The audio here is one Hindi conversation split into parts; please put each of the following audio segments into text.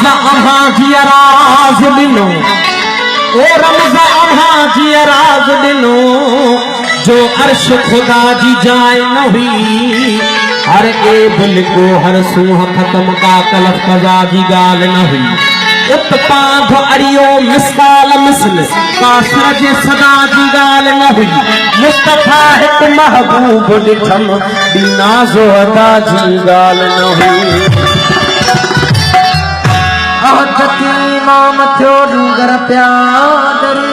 अम्हा जी राज दिनो, ओ रमज़ा अम्हा जी राज दिनो, जो अर्श खुदा जी जाए न हुई, हर ए दिल को हर सूह खत्म का कलफ कजा जी गाल न हुई। उत्पाद अड़ियो मिसाल मिसल कासर जे सदा जी गाल न हुई। मुस्तफा हिक महबूब ॾिठम बिना ज़ोहदा जी गाल न हुई। अहदती इमाम थियो डूंगर प्यादरी,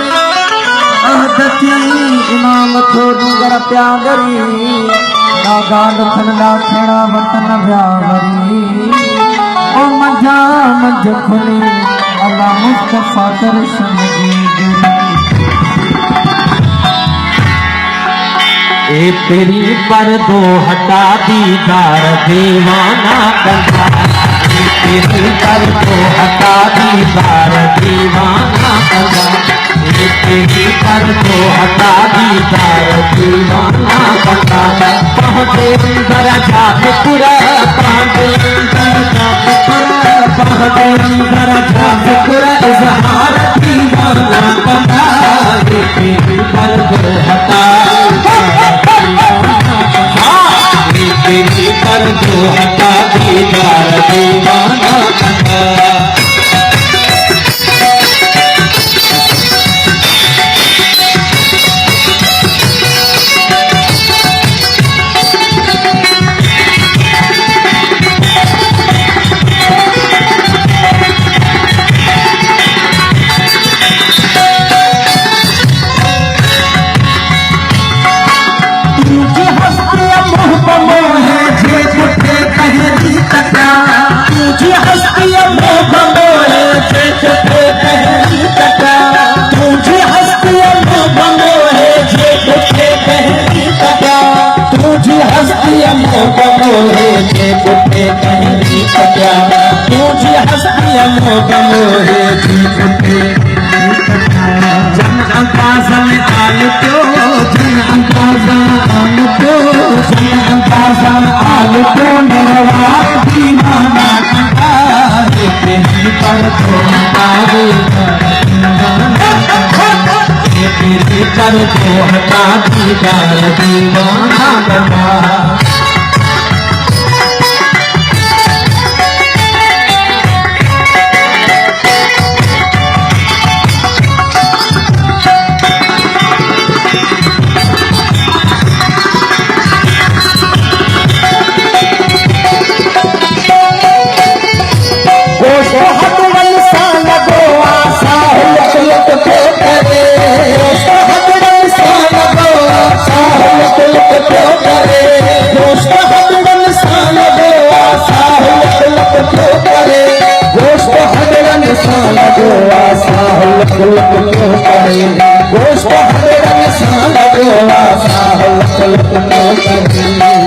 अहदती इमाम थियो डूंगर प्यादरी, नागा दुखन ना खेड़ा वतन व्यावरी, ओ मजा मज खुली अल्लाह मुस्तफा दर्शन दी। ए तेरी पर्दो हटा दीदार दीवाना कंधा, तेरी पर्दो हटा दीदार दीवाना कंधा, तेरी पर्दो हटा दीदार दीवाना कंधा। पहुँचे दरजा पूरा पहुँचे दरजा पूरा, पहुँचे दरजा पूरा इजहार दीवाना कंधा, तेरी पर्दो हटा तेरी पर्दो हटा दीदार दीवाना कंधा। जन अंदाज़ा में आल प्यो, जन अंदाज़ा आल प्यो, जन अंदाज़ा आल प्यो, नरवार दीवाना कंधा, तेरी पर्दो हटा दीदार तेरी पर्दो हटा दीदार दीवाना कंधा।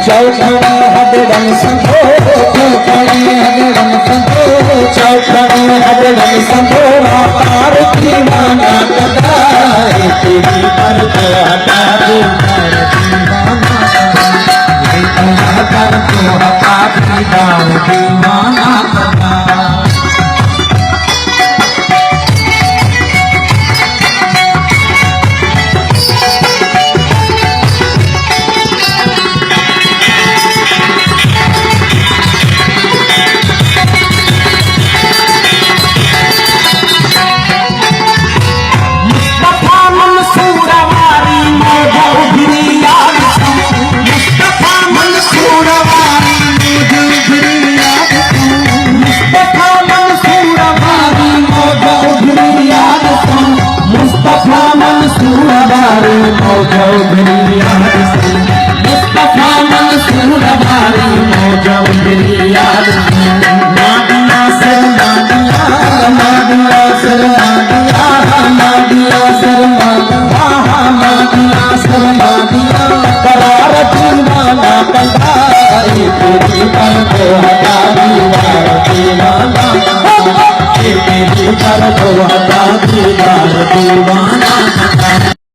चौखड़ी हदरन संधो, चौखड़ी हदरन संधो, चौखड़ी हदरन संधो, तार दीवाना कंधा, तेरी पर्दो हटा दीदार दीवाना कंधा, पर्दो हटा दीदार दीवाना कंधा। पर्दो हटा दीदार दीवाना।